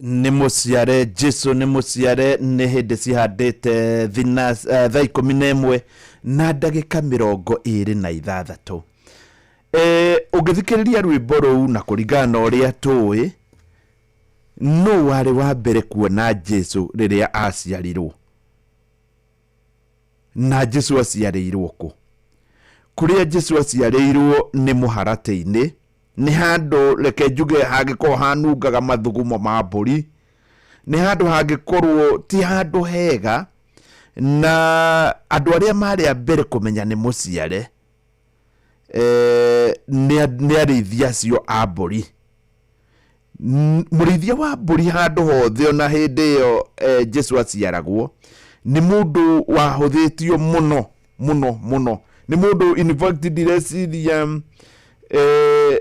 Nĩ mũciare Jesu nĩ mũciare nĩ hĩndĩ cihandĩte thaa 11 na ndagĩka 26. Ũngĩthikĩrĩria rwĩmbo rũu na kũringana na ũrĩa tũĩ, nũ warĩ wa mbere kuona Jesu rĩrĩa aciarirwo? Na Jesu aciarĩirwo kũ? Kũrĩa Jesu aciarĩirwo nĩ mũharatĩ-inĩ, nĩ handũ reke njuge hangĩkorwo hanungaga mathugumo ma mbũri, nĩ handũ hangĩkorwo ti handũ hega, na andũ arĩa marĩ a mbere kũmenya nĩ mũciare nĩ arĩithia acio a mbũri. Mũrĩithia wa mbũri handũ hothe ona hĩndĩ ĩyo Jesu aciaragwo nĩ mũndũ wahũthĩtio mũno mũno mũno, nĩ mũndũ in fact ndireciria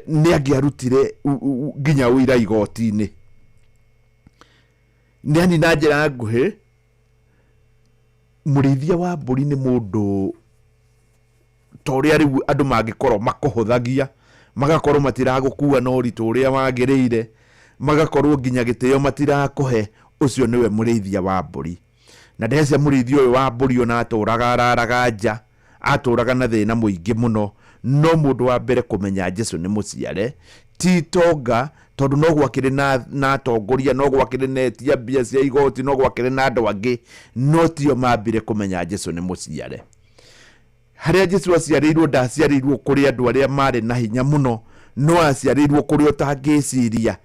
nĩ angĩarutire nginya ũira igoti-inĩ. Nĩ na njĩra nguhĩ, mũrĩithia wa mbũri nĩ mũndũ ta ũrĩa rĩu andũ mangĩkorwo makũhũthagia, magakorwo matiragũkua na ũritũ ũrĩa wagĩrĩire, magakorwo nginya gĩtĩo matirakũhe, ũcio nĩwe mũrĩithia wa mbũri. Na ndĩrecia mũrĩithia ũyũ wa mbũri ona atũraga araraga nja, atũraga na thĩna mũingĩ mũno, no mũndũ wa mbere kũmenya Jesu nĩ mũciare ti tonga, tondũ no gwakĩrĩ na atongoria, no gwakĩrĩ na etia mbia cia igoti, no gwakĩrĩ na andũ angĩ, no tio mambire kũmenya Jesu nĩ mũciare. Harĩa Jesu aciarĩirwo ndaciarĩirwo kũrĩ andũ arĩa marĩ na hinya mũno, no aciarĩirwo kũrĩ ũtangĩciria,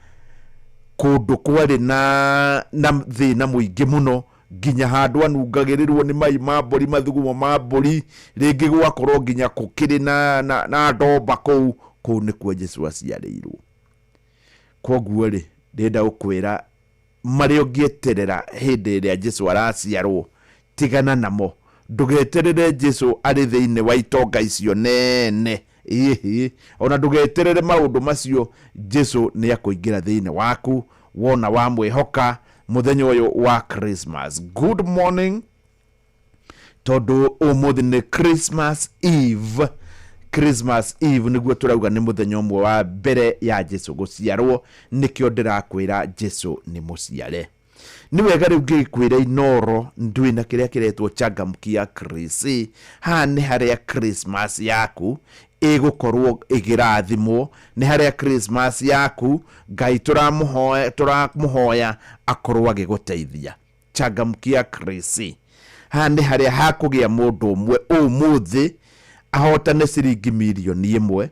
kũndũ kwarĩ na thĩna mũingĩ mũno, nginya handũ anungagĩrĩrwo nĩ mai ma mbũri, mathugumo ma mbũri, rĩngĩ gwakorwo nginya gũkĩrĩ na ndomba kũu nĩkuo Jesu aciarĩirwo. Koguo rĩ, ndĩrenda gũkwĩra marĩa ũngĩeterera hĩndĩ ĩrĩa Jesu araciarwo, tigana namo. Ndũgeterere Jesu arĩ thĩinĩ wa itonga icio nene, ona ndũgeterere maũndũ macio. Jesu nĩ akũingĩra thĩinĩ waku wona wa mwĩhoka mũthenya ũyũ wa Christmas. Good morning, tondũ ũmũthĩ nĩ Christmas Eve. Christmas Eve nĩguo tũrauga nĩ mũthenya ũmwe wa mbere ya Jesu gũciarwo, nĩkĩo ndĩrakwĩra Jesu nĩ mũciare. Nĩ wega rĩu ngĩkwĩra Inoro ndwĩna kĩrĩa kĩretwo Changamkia Chris. Haha nĩ harĩa Christmas yaku ĩgũkorwo ĩgĩrathimwo, nĩ harĩa Christmas yaku Ngai tũramũhoya akorwo agĩgũteithia. Changamkia Chris. Haha nĩ harĩa hakũgĩa mũndũ ũmwe ũmũthĩ ahotane ciringi mirioni 1.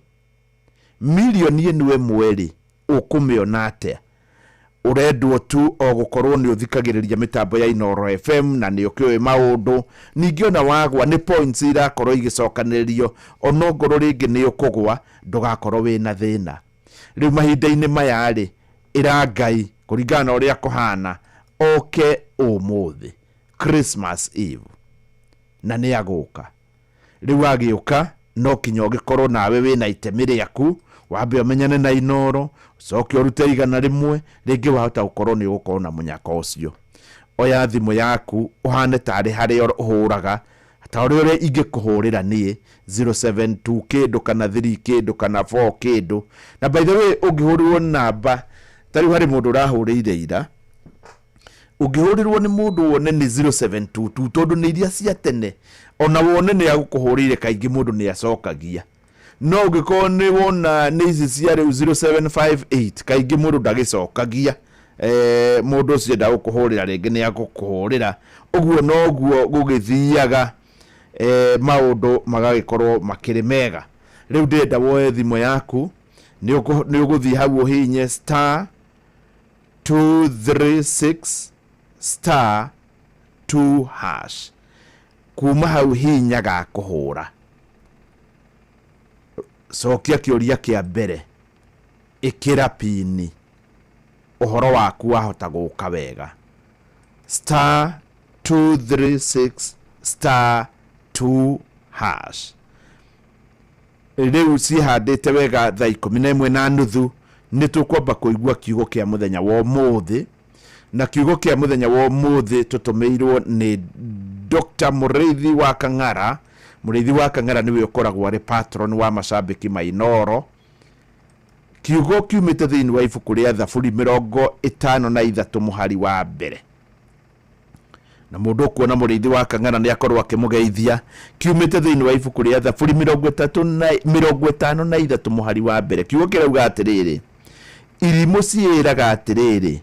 Mirioni ĩno rĩ, ũkũmĩona atĩa? Ũrendwo tu o gũkorwo nĩ ũthikagĩrĩria mĩtambo ya Inoro FM na nĩ ũkĩũĩ maũndũ, ningĩ ona wagwa nĩ points irakorwo igĩcokanĩrĩrio, ona ngoro rĩngĩ nĩ ũkũgwa, ndũgakorwo wĩna thĩna. Rĩu mahinda-inĩ maya rĩ, ĩra Ngai kũringana na ũrĩa kũhana oke ũmũthĩ Christmas Eve, na nĩ agũka. Rĩu agĩũka no kinya ũgĩkorwo nawe wĩna itemi rĩaku, wambe ũmenyane na Inoro, ucoke ũrute 100, rĩngĩ wahota gũkorwo nĩ ũgũkorwo na mũnyaka ũcio. Oya thimũ yaku ũhane tarĩ harĩa ũhũraga, ta ũrĩa ingĩkũhũrĩra niĩ 072 kĩndũ kana 3 kĩndũ kana 4 kĩndũ. Na by the way, ũngĩhũrĩrwo namba tarĩ harĩ mũndũ ũrahũrĩire ira, ũngĩhũrĩrwo nĩ mũndũ wone nĩ 0722, tondũ nĩ iria cia tene, ona wone nĩ agũkũhũrĩire kaingĩ mũndũ nĩ acokagia. No ũngĩkorwo nĩ wona nĩ ici cia rĩu 0758, kaingĩ mũndũ ndagĩcokagia. Mũndũ ũcio ndagũkũhũrĩra rĩngĩ nĩ agũkũhũrĩra. Ũguo noguo gũgĩthiaga, maũndũ magagĩkorwo makĩrĩ mega. Rĩu ndĩrenda woe thimũ yaku, nĩ ũgũthiĩ hau ũhihinye *236*2#. Kuma hau hihinya gakũhũra, cokia kĩũria kĩa mbere, ĩkĩra pini, ũhoro waku wahota gũka wega. *236*2#. Rĩu cihandĩte wega thaa 11:30 nĩ tũkwamba kũigua kiugo kĩa mũthenya wa ũmũthĩ, na kiugo kĩa mũthenya wa ũmũthĩ tũtũmĩirwo nĩ Dr. Mũrĩithi wa Kang'ara. Mũrĩithi wa Kang'ara nĩwe ũkoragwo arĩ patron wa macambĩki ma Inoro. kiugo kiumite thiini wa ibuku ria Thaburi 53 muhari wa mbere. Na mundu kuona murithi wa kang'ana ni akorwo akimugeithia. Kiumite thiini wa ibuku ria Thaburi 53 muhari wa mbere. Kiugo kirauga atiriri, irimu ciiraga atiriri,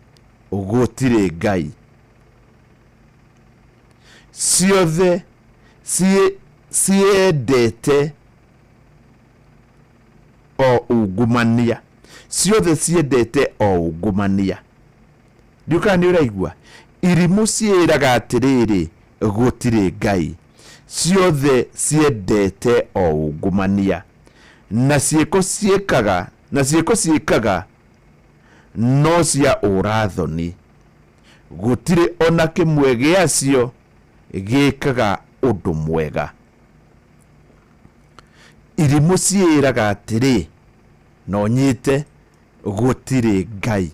gutire Ngai. Ciothe ciendete o ungumania. Ciothe ciendete o ungumania. Ndiuka ni uraigua. Irimu ciiraga atiriri, gutire Ngai. Ciothe ciendete o ungumania. Na ciiko ciikaga no cia urathoni. Gutire ona kimwe giacio gikaga undu mwega. Irimu ciiraga atiri, no nyite gutire Ngai.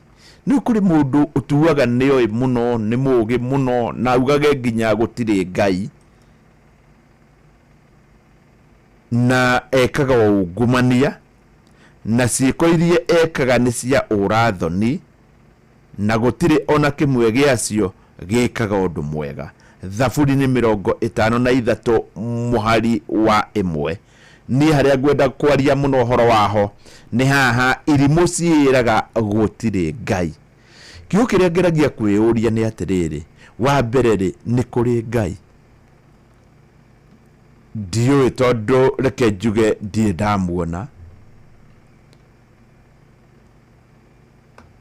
Ni kuri mundu utuaga nioi muno, ni mugi muno, na ugage nginya gutire Ngai, na ekaga ungumania, na ciiko iria ekaga ni cia urathoni, na gutire ona kimwe giacio gikaga undu mwega. Thaburi ni 53 muhari wa 1. Ni haria gwenda kwaria muno horo waho ni haha, irimu ciiraga gutire Ngai. Kiugo kiria ngeragia kwiuria ni atiriri, wa mbere ni kuri Ngai. Ndioi tondu reke njuge ndie ndamuona,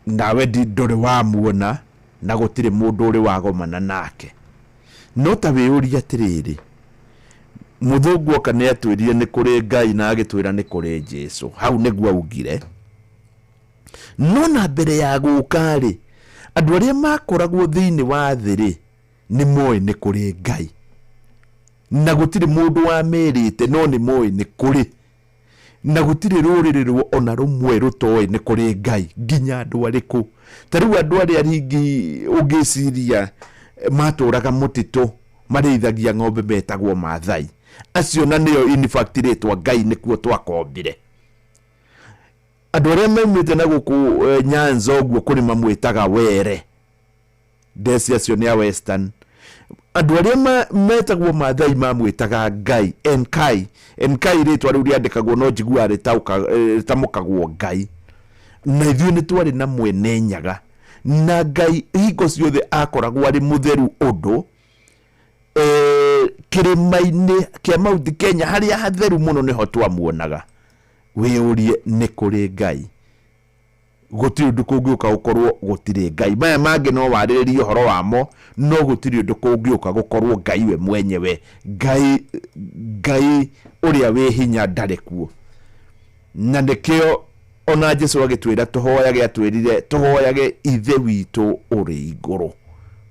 nawe nduri wamuona, na gutire mundu uri wagomana nake. No ta wiuria atiriri, muthungu oka ni atwirire ni kuri Ngai na agitwira ni kuri Jesu. Hau niguo augire. No na mbere ya guka ri, andu aria makoragwo thiini wa thiri ni moi ni kuri Ngai, na gutire mundu wa merite, no ni moi ni kuri, na gutire ruriri rwo ona rumwe rutoi ni kuri Ngai. Nginya andu ariku, tariu andu aria ringi ugiciria maturaga mutitu mareithagia ng'ombe betagwo Maathai, acio na nio in fact ritwa Ngai nikuo twakombire. Andu aria maumite na guku Nyanza uguo kuri mamwitaga Were, ndeci acio ni a Western. Andu aria metagwo Maathai mamwitaga Ngai, Enkai ritwa riu riandikagwo no njigua ritamukagwo Ngai. Na ithuĩ nĩ twari na mwene nyaga, na Ngai hingo ciothe akoragwo ari mutheru undu kirima-ini kia Mount Kenya haria hatheru muno niho twamuonaga. Wiurie ni kuri Ngai, gutiri undu kungiuka gukorwo gutire Ngai. Maya mangi no wariririe horo wamo, no gutiri undu kungiuka gukorwo Ngai we mwenyewe. Ngai uria wi hinya ndari kuo. Na nikio ona Jesu agitwira tuhoyage, atwirire tuhoyage ithe witu uri iguru.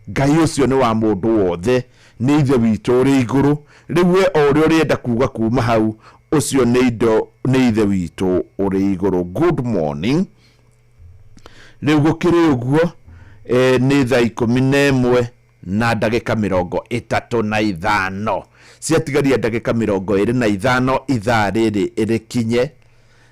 Ngai ucio ni wa mundu wothe, ni ithe witu uri iguru. Riu we ori urienda kuga kuma hau, ucio ni ithe witu uri iguru. Good morning. Riu gukiri uguo ni thaa 11 na ndagika 35 ciatigaria ndagika 25 ithaa riri irikinye.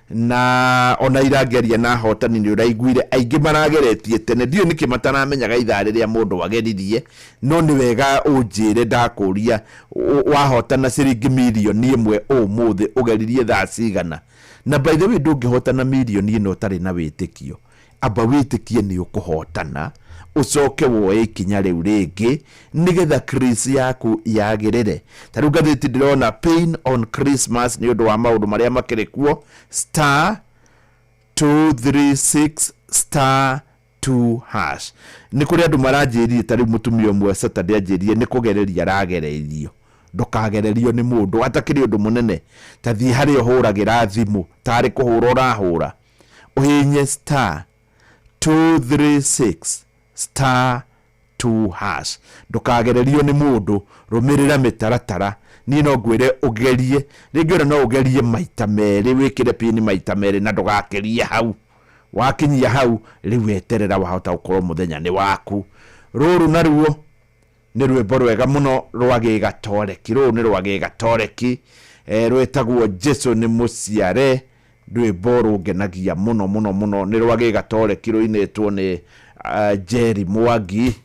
Na ona irageria na hotani ni uraiguire aingi marageretie tene. Ndio niki mataramenyaga ithaa riria mundu wageririe, no ni wega unjire ndakuria wahotana ciringi milioni 1 umuthi ugeririe thaa cigana. Na by the way ndungihotana milioni ino utari na witikio, aba witikie ni ukuhotana, ucoke woe ikinya riu ringi nigetha Chris yaku yagirire. Tariu gatheti ndirona pain on Christmas ni undu wa maundu maria makirikuo *236*2#. ni kuri andu maranjirie. Tariu mutumia umwe Saturday anjirie ni kugereria aragererio. Ndukagererio ni mundu atakiri undu munene, tathi hari uhuragira thimu tari kuhura urahura, uhinye *236*2#. Ndukagererio ni mundu, rumirira mitaratara. Ni no ngwire ugerie, ringi ora no ugerie maita meri, wikire pini maita meri na ndugakerie hau. Wakinyia hau riu eterera wahota gukorwo muthenya ni waku. Ruru naruo ni rwimbo rwega muno rwa Gigatoreki. Ruru ni rwa Gigatoreki rwetagwo Jesu ni muciare rwimbo rungenagia muno muno muno ni rwa Gigatoreki ruinitwo ni Jerry Mwangi.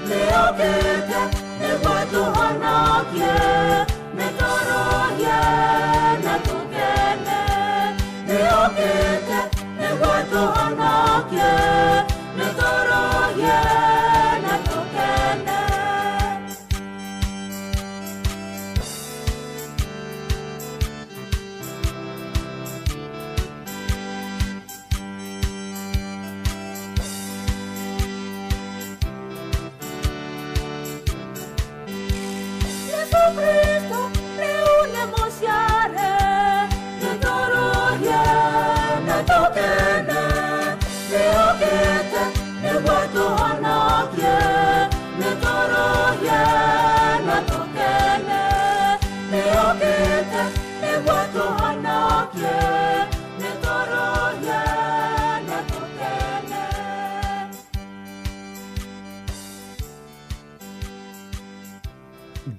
Leo kete, ne watu hana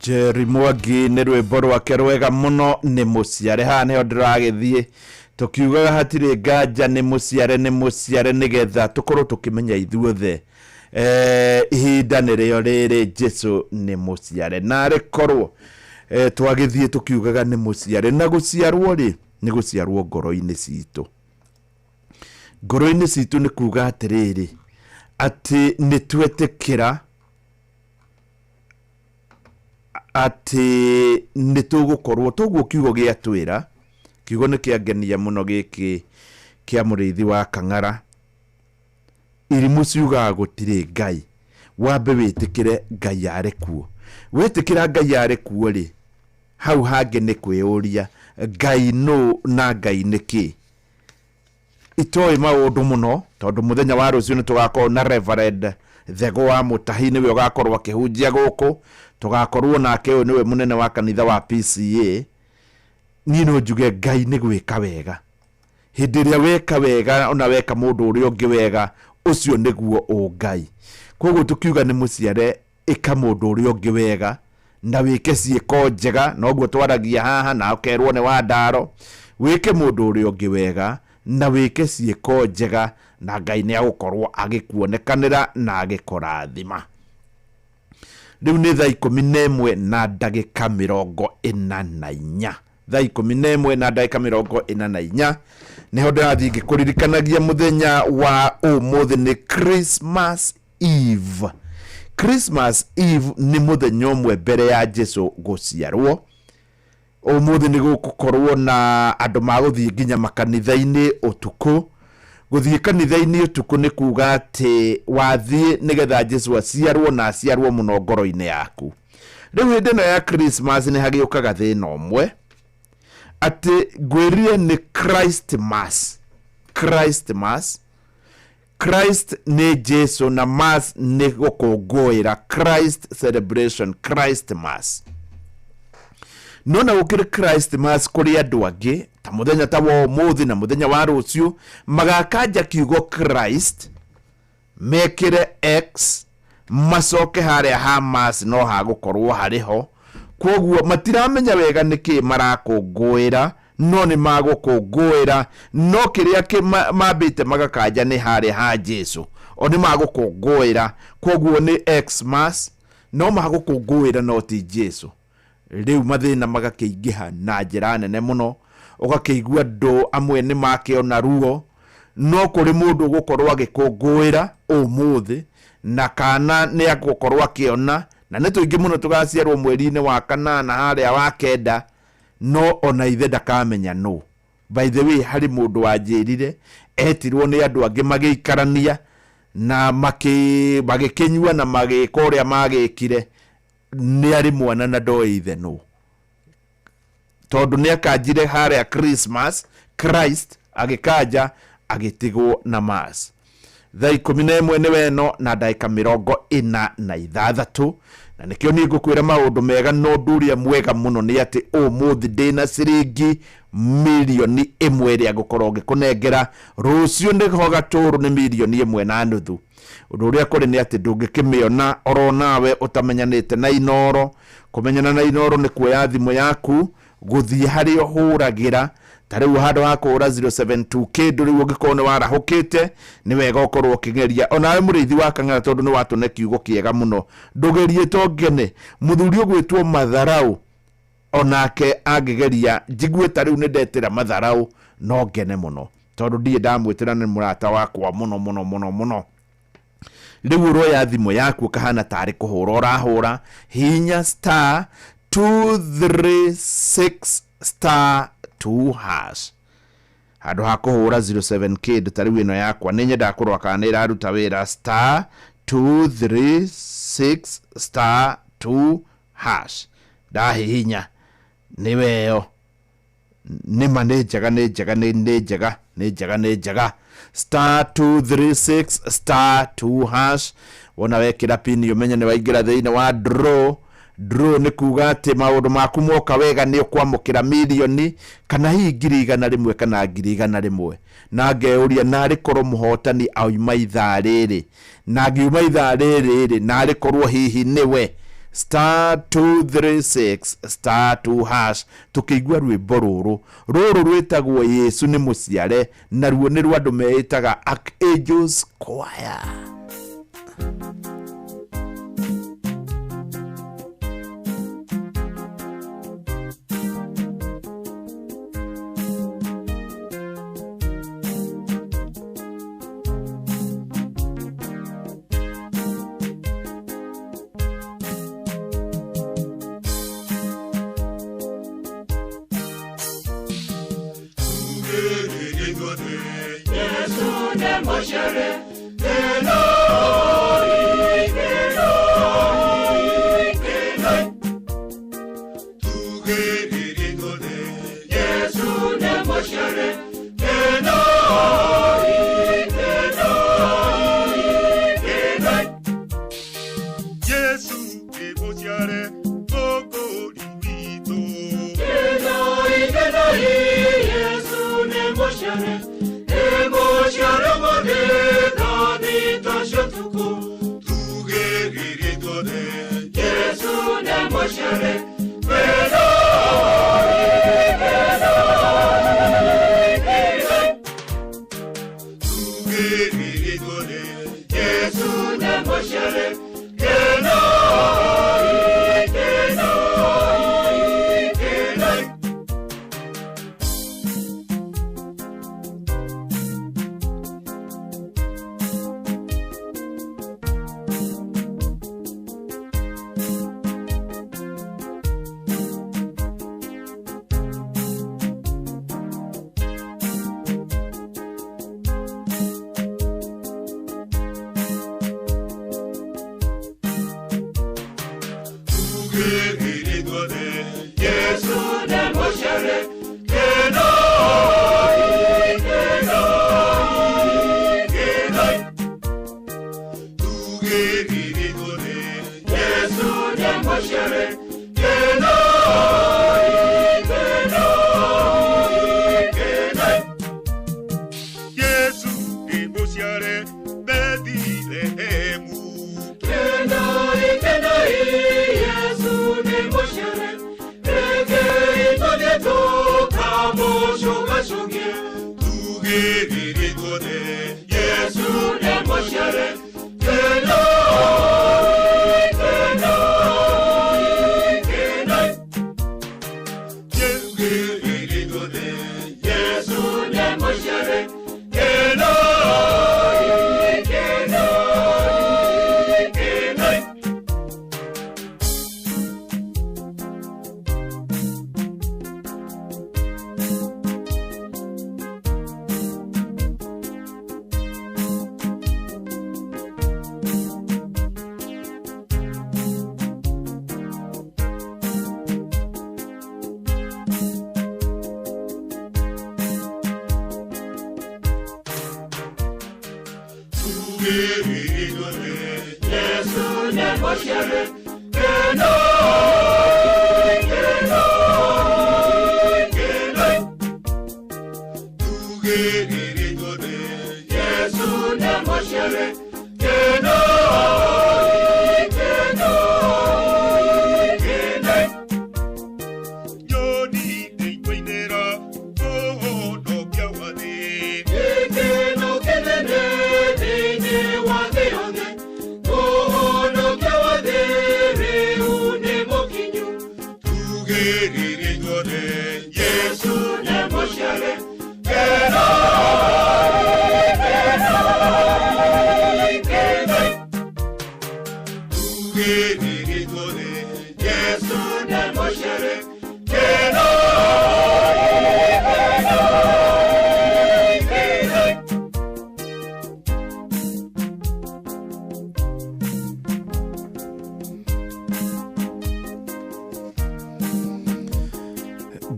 Jerry Mwangi nä rwĩmbo rwake rwega mũno nĩ mũciare. Haha nĩho ndĩragĩthiĩ tũkiugaga hatirĩ nganja nĩ mũciare nĩgetha tũkorwo tũkĩmenya ithuothe ihinda nĩrĩo rĩrĩ Jesũ nĩ mũciare, na rĩkorwo twagĩthiĩ tũkiugaga nĩ mũciare. Na gũciarwo rĩ nĩ gũciarwo ngoro-inĩ citũ. Ngoro-inĩ citũ nĩ kuuga atĩrĩrĩ atĩ nĩ twetĩkĩra atĩ nĩ tũgũkorwo toguo kiugo gĩatwĩra. Kiugo nĩ kĩangenia mũno gĩkĩ kĩa mũrĩithi wa Kang'ara. Irimũ ciugaga gũtirĩ Ngai. Wambe wĩtĩkĩre Ngai arĩ kuo. Wĩtĩkĩra Ngai arĩ kuo rĩ, hau hangĩ nĩ kwĩyũria Ngai nũ na Ngai nĩ kĩ. Itoĩ maũndũ mũno tondũ mũthenya wa rũciũ nĩ tũgakorwo na Reverend Thego wa Mũtahi, nĩwe ũgakorwo akĩhunjia gũkũ. Tũgakorwo nake ũyũ nĩwe mũnene wa kanitha wa PCA. Niĩ no njuge Ngai nĩ gwĩka wega. Hĩndĩ ĩrĩa weka wega, ona weka mũndũ ũrĩa ũngĩ wega, ũcio nĩguo ũngai. Koguo tũkiuga nĩ mũciare, ĩka mũndũ ũrĩa ũngĩ wega na wĩke ciĩko njega. Noguo twaragia haha na ũkerwo nĩ wa Ndaro. Wĩke mũndũ ũrĩa ũngĩ wega na wĩke ciĩko njega, na Ngai nĩ agũkorwo agĩkuonekanĩra na agĩkũrathima. Rĩu nĩ thaa 11 na ndagĩka 44. Thaa 11 na ndagĩka 44 nĩho ndĩrathiĩ ngĩkũririkanagia mũthenya wa ũmũthĩ nĩ Christmas Eve. Christmas Eve nĩ mũthenya ũmwe mbere ya Jesũ gũciarwo. Ũmũthĩ nĩ gũkorwo na andũ magũthiĩ nginya makanitha-inĩ ũtukũ. Gũthiĩ kanitha-inĩ ũtukũ nĩ kuuga atĩ wathiĩ nĩgetha Jesũ aciarwo na aciarwo mũno ngoro-inĩ yaku. Rĩu hĩndĩ ĩno ya Christmas nĩ hagĩũkaga thĩna ũmwe atĩ ngwĩrire nĩ Christmas. Christ nĩ Jesũ na Mass nĩ gũkũngũĩra. Christ celebration, Christmas. Nona gũkĩrĩ Christmas kũrĩ andũ angĩ ta mũthenya ta wa ũmũthĩ na mũthenya wa rũciũ magakanja kiugo Christ mekĩre X macoke harĩa ha Mass no hagũkorwo harĩho. Koguo matiramenya wega nĩkĩ marakũngũĩra, no nĩ magũkũngũĩra, no kĩrĩa mambĩte magakanja nĩ harĩa ha Jesũ, o nĩ magũkũngũĩra. Koguo nĩ Xmas, no magũkũngũĩra no ti Jesũ. Rĩu mathĩna magakĩingĩha na njĩra nene mũno. Ũgakĩigua andũ amwe nĩ makĩona ruo, no kũrĩ mũndũ gũkorwo agĩkũngũĩra ũmũthĩ na kana nĩ agũkorwo akĩona. Na nĩ tũingĩ mũno tũgaciarwo mweri-inĩ wa kanana harĩa wa kenda, no ona ithe ndakamenya no. By the way, harĩ mũndũ wanjĩrire etirwo nĩ andũ angĩ magĩikarania na magĩkĩnyua na magĩka ũrĩa magĩkire, nĩ arĩ mwana na ndoĩ ithe no. Tondũ nĩ akanjire harĩa Christmas, Christ agĩkanja agĩtigwo na Mass. Thaa 11 nĩ weno na ndagĩka 46. Na nĩkĩo niĩ ngũkwĩra maũndũ mega, no ũndũ ũrĩa mwega mũno nĩ atĩ ũmũthĩ ndĩna ciringi 1,000,000 ĩrĩa ngũkorwo ngĩkũnengera. Rũciũ nĩho gatũrũ nĩ 1,500,000. Ũndũ ũrĩa kũrĩ nĩ atĩ ndũngĩkĩmĩona oro nawe ũtamenyanĩte na Inooro. Kũmenyana na Inooro nĩ kuoya thimũ yaku gũthiĩ harĩa ũhũragĩra. Ta rĩu handũ ha kũhũra 072 kĩndũ rĩu ũngĩkorwo nĩ warahũkĩte nĩ wega ũkorwo ũkĩgeria. Onawe mũrĩithi wa Kang'ara tondũ nĩ watũne kiugo kĩega mũno, ndũgerie to ngene. Mũthuri ũgwĩtwo Matharaũ onake angĩgeria, njigue ta rĩu nĩ ndetĩra Matharaũ no ngene mũno, tondũ ndiĩ ndamwĩtĩra nĩ mũrata wakwa mũno. Rĩu ũroya thimũ yaku kahana tarĩ kũhũra ũrahũra, hihinya *236*2#. Handũ ha kũhũra 07 kĩndũ ta rĩu ĩno yakwa nĩ nyendaga kũrora kana nĩ ĩraruta wĩra *236*2#. Ndahihinya nĩweyo. Nĩma nĩ njega *236*2#. Wona wekĩra pini ũmenye nĩ waingĩra thĩinĩ wa draw. Draw nĩ kuuga atĩ maũndũ maku moka wega nĩ ũkwamũkĩra 1,000,000 kana hihi 100,000 kana 100,000. Na ngeuria narĩ korwo mũhotani auma ithaa rĩrĩ, na ngiuma ithaa rĩrĩ narĩ korwo hihi nĩwe *236*2# tukigwa rwimbo ruru rwitagwo Yesu ni muciare na ruo ni rwa andu meitaga Archangels Choir.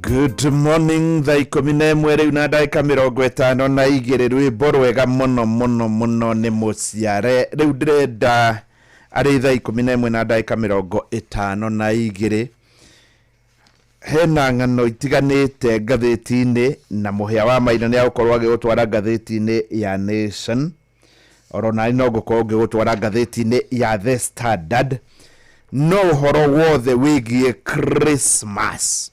Good morning, thaa 11 riu na ndagika 52 rwimbo rwega muno ni muciare riu ndirenda ari thaa 11 na ndagika 52 hena ng'ano itiganite ngatheti-ini na muhia wa maina ni agukorwo agigutwara ngatheti-ini ya Nation orona no gukorwo ngigutwara ngatheti-ini ya The Standard no horo wothe wigie Christmas.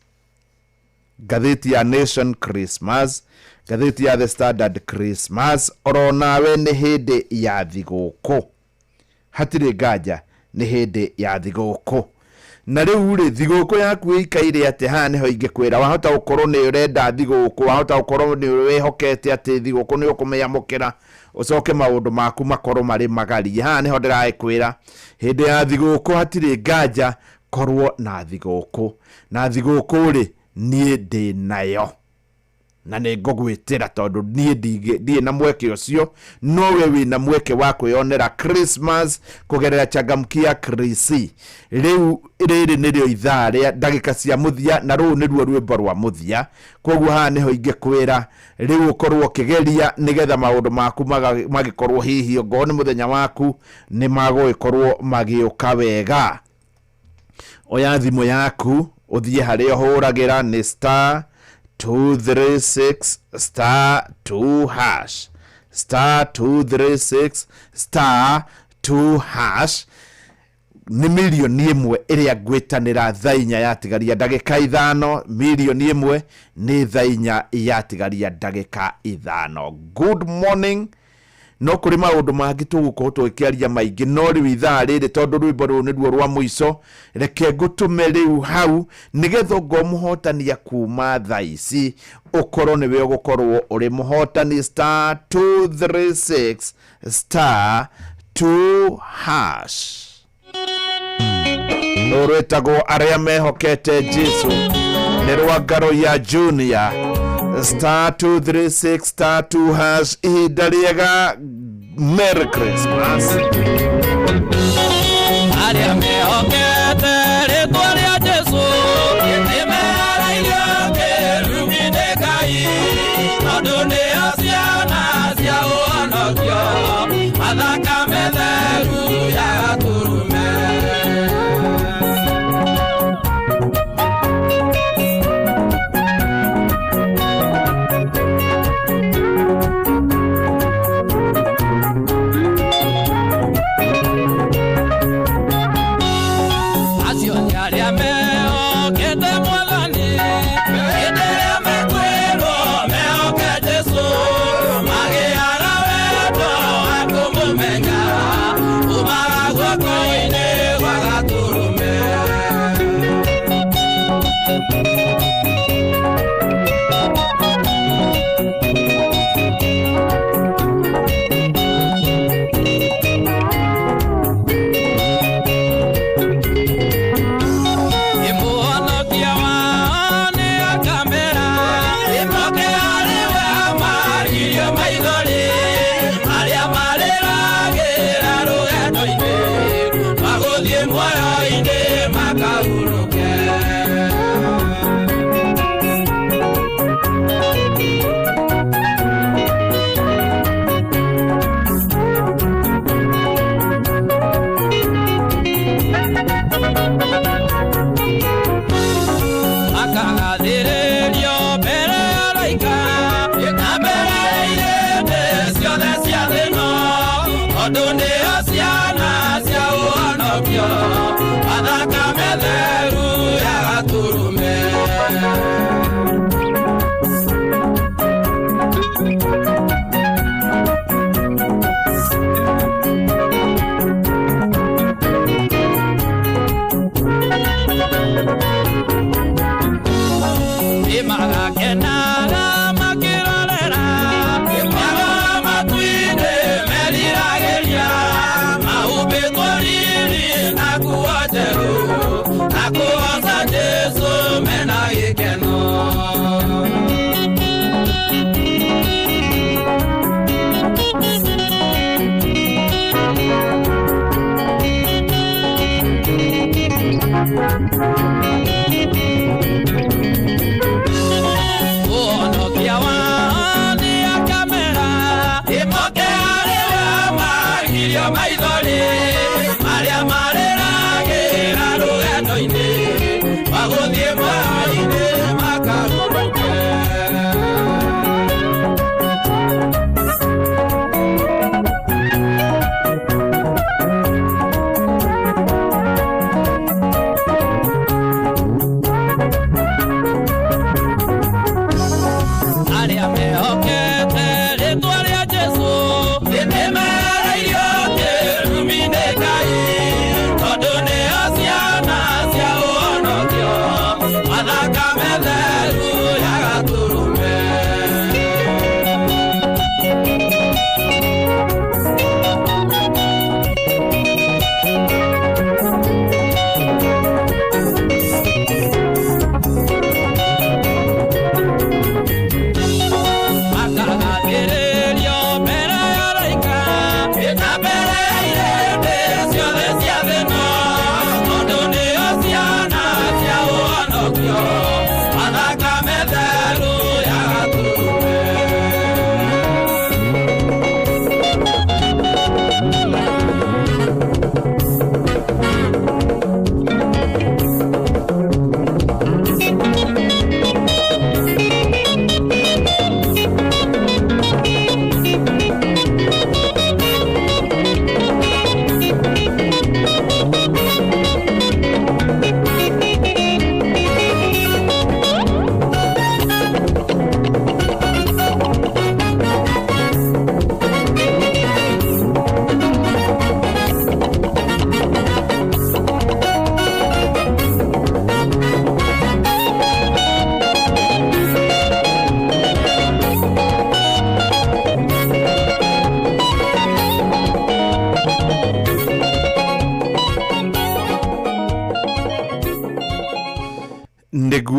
Gatheti ya Nation Christmas, gatheti ya The Standard Christmas, oronawe ni hindi ya thigũkũ. Hatire nganja ni hindi ya thigũkũ. Na riu ri thigũkũ yaku ikaire ate ha niho ingikwira wahota gukorwo ni urenda thigũkũ, wahota gukorwo ni wehokete ate thigũkũ ni ukumeyamukira ucoke maundu maku makorwo mari magari. Ha niho ndirakwira hindi ya thigũkũ hatire nganja korwo na thigũkũ. Na thigũkũ ri nie ndi nayo na ne ngogwitira tondu nie ndi na mweke ucio, no we wi na mweke wa kwionera Christmas kugerera Changamkia Krisi. Riu riri nirio ithaa ria ndagika cia muthia na ru niruo rwimbo rwa muthia. Koguo ha niho ingikwira riu ukorwo kigeria nigetha maundu maku magikorwo hihi ngo ni muthenya waku ni magwikorwo magiuka wega. Oya thimu yaku uthie haria huragira ni star 236 star 2 hash star 236 star 2 hash. Ni milioni imwe iria ngwitanira thainya yatigaria ndagika 5. Milioni imwe ni thainya yatigaria ndagika 5. Good morning. No kuri maundu mangi tuguko twikiaria maingi no riu ithaa riri tondu rwimbo ru ni ruo rwa muico reke ngutume riu hau nigetha ngo muhotania kuma thaici ukorwo ni we gukorwo uri muhotani star 236 star 2 hash. Norwetagwo aria mehokete Jesu ni rwangaro ya Junior star 236 star 2 hash. Idariega Merry Christmas. Aria mehokete ritwa ria Jesu nimeraigua kirumine Ngai tondu ni ciana cia ũhonokio mathaka metheru ya turume. Meo que Jesús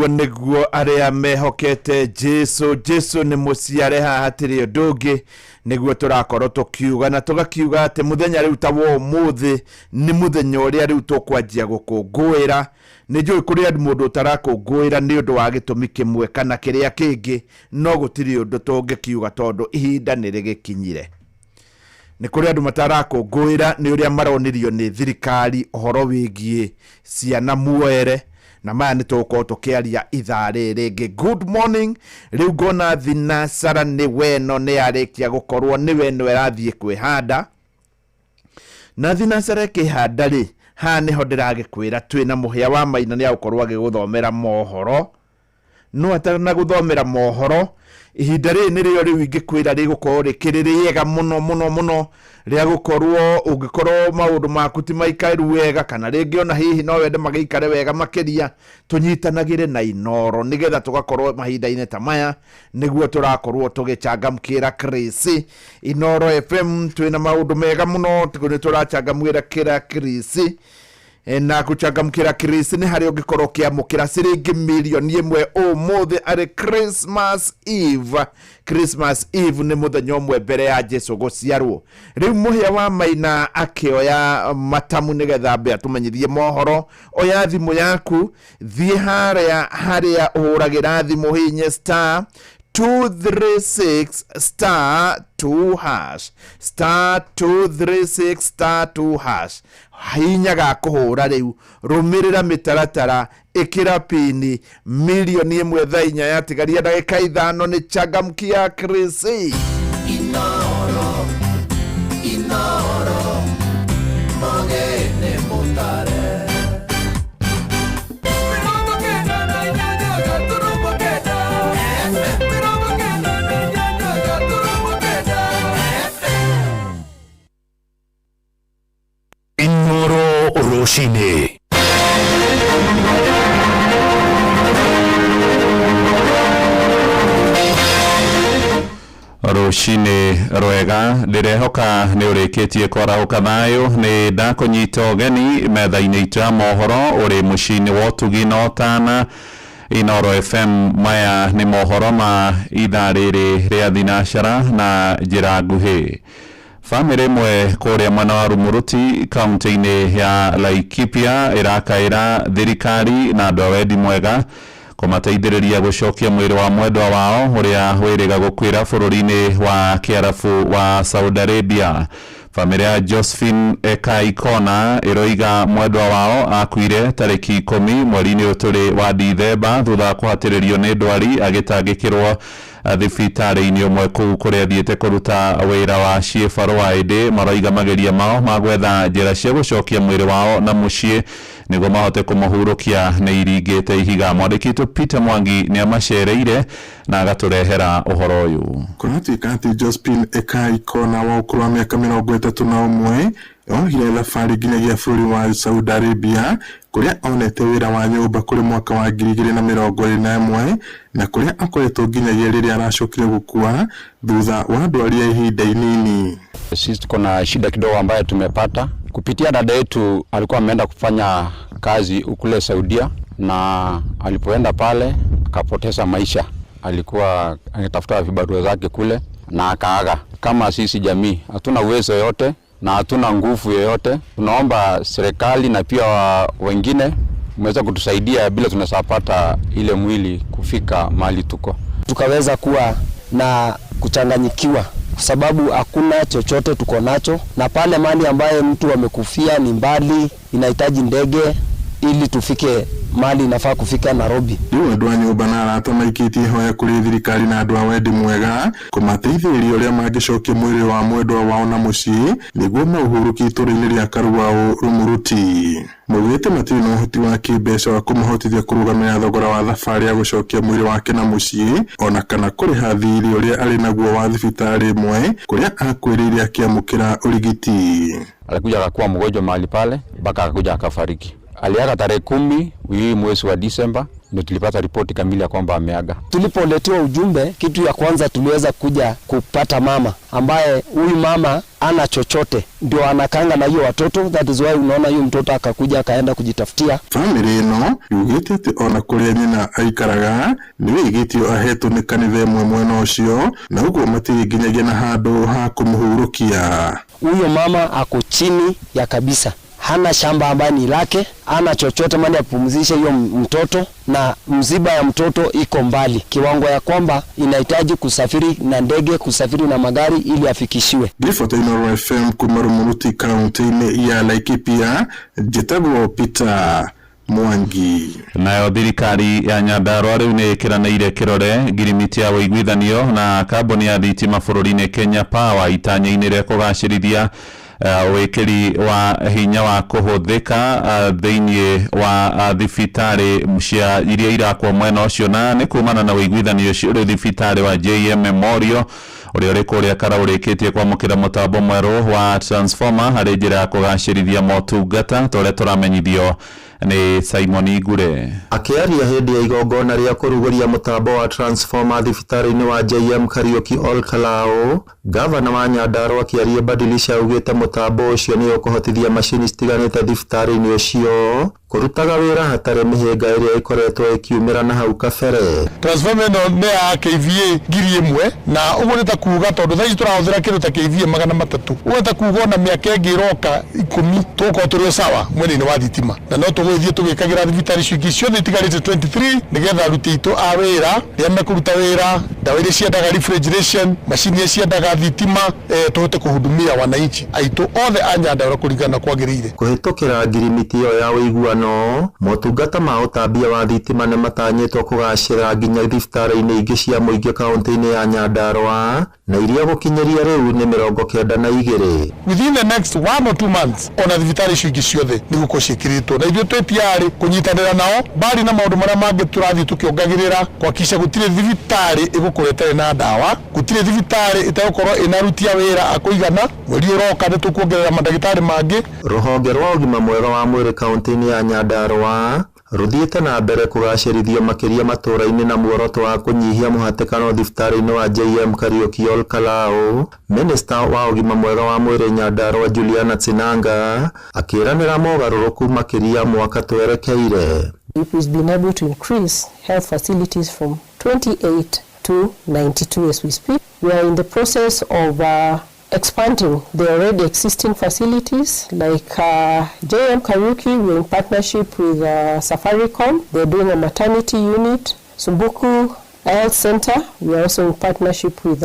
uguo niguo aria mehokete Jesu ni muciare hahatiri ndungi niguo turakorwo tukiuga na tugakiuga ati muthenya riu tawo muthi ni muthenya uria riu tukwanjia gukungwira ni njui kuri andu mundu tarakungwira ni undu wa gitumi kimwe kana kiria kingi no gutiri undu tungikiuga tondu ihinda ni rigikinyire ni kuri andu matarakungwira ni uria maronirio ni thirikari uhoro wigie ciana muere na maya ni tuko tukiaria ithare rege. Good morning. Riu ngona thinacara ni weno ni arikia gukorwo ni weno erathie kwihanda na thinacara kihanda ri ha ni ho ndiragikwira twina muhia wa maina ni agukorwo agiguthomera mohoro no atana guthomera mohoro ihinda ri ni rio riu ingikwira rigukorwo rikiririega muno ria gukorwo ungikorwo maundu maku ti maikairu wega kana ringi ona hihi no wende magikare wega makiria tunyitanagire na Inoro nigetha tugakorwo mahinda-ine ta maya niguo turakorwo tugichangamkira Chris Inoro FM twina maundu mega muno tugone turachangamwira kira Chris na kuchangamkira Chris ni hari ungikorwo kiamukira ciringi milioni 1 umuthi ari Christmas Eve ni muthenya umwe mbere ya Jesu guciarwo. Riu muhia wa maina akioya matamu nigetha mbe atumenyithie mohoro oya thimu yaku thie haria uhuragira thimu hinye star 236 star 2 hash star 236 star 2 hash hinya ga kuhura riu rumirira mitaratara ikira pini milioni 1 thainya yatigaria ndagika 5 ni changamkia Chris Inoro mogene mutare Inoro Roshine. Roshine rwega ndirehoka ni urikitie kwarahuka thayo ni ndakunyita ugeni metha-ini itu ya mohoro uri mucini wa utugi na utana Inoro FM. Maya ni mohoro ma ithaa riri ria thinacara na njira nguhi. Family mwe kuria mwana wa Rumuruti kaunti-ini ya Laikipia irakaira thirikari na andu wendi mwega kumateithiriria gucokia mwiri wa mwendwa wao uria wiriga gukwira bururi-ini wa Kiarabu wa Saudi Arabia. Family ya Josephine Ekaikona iroiga mwendwa wao akuire tariki 10 mweri-ini uturi wa Dithemba thutha kuhatiririo ni ndwari agitangikirwo thibitari-ini umwe kuu kuria athiite kuruta wira wa ciĩbarũ wa ĩndĩ. Maroiga mageria mao magwetha njĩra cia gucokia mwĩrĩ wao na muciĩ niguo mahote kumuhurukia nĩ iringĩte ihiga. Mwandĩki witũ Peter Mwangi nĩ amacereire na agaturehera uhoro uyu. Kunatuĩka atĩ Josephine Ekaikona wa ũkũrũ wa mĩaka 31 ohire thabarĩ nginyagia bũrũri wa Saudi Arabia kuria onete wira wa nyumba kuri mwaka wa 2021 na kuria akoretwo nginyagia riria aracokire gukua thutha wa ndwari ya ihinda inini. Sisi tuko na shida kidogo ambayo tumepata kupitia dada yetu. Alikuwa ameenda kufanya kazi kule Saudia na alipoenda pale akapoteza maisha. Alikuwa anatafuta vibarua zake kule na akaaga. Kama sisi jamii hatuna uwezo yote na hatuna nguvu yoyote, tunaomba serikali na pia wengine mweza kutusaidia bila tunasapata ile mwili kufika mahali tuko. Tukaweza kuwa na kuchanganyikiwa sababu hakuna chochote tuko nacho, na pale mahali ambaye mtu amekufia ni mbali, inahitaji ndege ili tufike mali inafaa kufika Nairobi. Riu andu a nyumba na arata maikitie hoya kuri thirikari na andu a wendi mwega kumateithĩrĩria uria mangicokia mwĩrĩ wa mwendwa wao na muciĩ niguo mauhurukie itũra-inĩ ria Karũa Rumuruti. Maugĩte matirĩ na ũhoti wa kĩmbeca wa kũmahotithia kũrũgamĩrĩra thogora wa thabarĩ ya gucokia mwĩrĩ wake na muciĩ ona kana kũrĩha thirĩ ũrĩa arĩ naguo wa thibitarĩ ĩmwe kũrĩa akwĩrĩire akĩamũkĩra ũrigiti. Alikuja akakuwa mgonjwa mahali pale mpaka akakuja akafariki. Aliaga tarehe 10 mwezi wa Disemba ndio tulipata ripoti kamili ya kwamba ameaga. Tulipoletewa ujumbe, kitu ya kwanza tuliweza kuja kupata mama ambaye huyu mama ana chochote, ndio anakanga na hiyo watoto. That is why unaona hiyo mtoto akakuja akaenda kujitafutia. Family ino yugite ati ona kuria nyina aikaraga niwe igitio ahetwo ni kanitha imwe mwena ucio na uguo matiringinyagia na handu ha kumuhurukia. Huyo mama ako chini ya kabisa, hana shamba ambaye ni lake, hana chochote mali ya kupumzisha hiyo mtoto, na mziba ya mtoto iko mbali kiwango ya kwamba inahitaji kusafiri na ndege, kusafiri na magari ili afikishiwe. Ripoti Inooro FM kuma Rumuruti kaunti ya Laikipia, Jitagwo Peter Mwangi. Nayo thirikari ya Nyandarua riu ni ikiranĩire kirore ngirimiti ya wĩiguithanio na kambuni ya thitima bũrũri-inĩ Kenya Power itanya-inĩ rĩa kũgacĩrithia wĩkĩri wa hinya wa kũhũthĩka thĩinĩ wa thibitarĩ cia iria irakwo mwena ũcio, na nĩ kumana na wĩiguithanio ũcio rĩu thibitarĩ wa JM Memorial ũrĩa ũrĩ kũrĩa Kara ũrĩkĩtie kwamũkĩra mũtambo mwerũ wa transformer harĩ njĩra ya kũgacĩrithia motungata ta ũrĩa tũramenyithio ni Simon Igure. Akiaria hindi ya igongona ria kuruguria mutambo wa transformer thibitarĩ-inĩ wa JM Kariuki Olkalao, gavana wa Nyandarua akiaria badilisha ugĩte mutambo ũcio nĩ ũkũhotithia macini citiganĩte thibitarĩ-inĩ ũcio kurutaga wĩra hatarĩ mĩhĩnga ĩrĩa ĩkoretwo ĩkiumĩra na hau kabere. Transformer ĩno nĩ ya KVA 1000 na ũguo nĩ ta kuuga tondũ thaa ici tũrahũthĩra kĩndũ ta KVA 300. Ũguo ta kuuga na mĩaka ĩngĩ ĩroka 10 tũkorwo tũrĩ sawa mwena-inĩ wa thitima, na no tũgũthiĩ tũgĩkagĩra thibitarĩ ciingĩ ciothe itigarĩte 23 nĩgetha aruti aitũ a wĩra rĩrĩa mekũruta wĩra, ndawa iria ciendaga refrigeration, macini iria ciendaga thitima, tũhote kũhudumia wananchi aitũ othe a Nyandarua kũringana kwagĩrĩire. Kũhĩtũkĩra ngirimiti ĩyo ya wĩiguano, motungata ma ũtambia wa thitima nĩ matanyĩtwo kũgacĩra nginya thibitarĩ-inĩ ingĩ cia mũingĩ kaunti-inĩ ya Nyandarua, na iria gũkinyĩria rĩu nĩ 92. Within the next 1 or 2 months ona thibitarĩ ciingĩ ciothe nĩ gũkorwo ciĩkĩrĩtwo, na ithuĩ twĩtiarĩ kũnyitanĩra nao bari na maũndũ marĩa mangĩ tũrathiĩ tũkĩongagĩrĩra kwakisha gũtirĩ thibitarĩ ĩgũkorwo ĩtarĩ na ndawa, gũtirĩ thibitarĩ ĩtagũkorwo ĩnarutia wĩra akũigana. Mweri ũroka nĩ tũkuongerera mandagĩtarĩ mangĩ. Rũhonge rwa ũgima mwega wa mwĩrĩ kaunti-inĩ ya Nyandarua ruthiĩte na mbere kũgacĩrithia makĩria matũũra-inĩ na muoroto wa kũnyihia mũhatĩkano thibitarĩ-inĩ wa JM Kariuki Olkalao. Minista wa ũgima mwega wa mwĩrĩ Nyandarua Juliana Tsinanga akĩranĩra mogarũrũku makĩria mwaka twerekeire. We've been able to increase health facilities from 28 to 92 as we speak. We are in the process of expanding the already existing facilities like JM Kariuki. We're in partnership with Safaricom. They're doing a maternity unit. Sumbuku Health Center, we are also in partnership with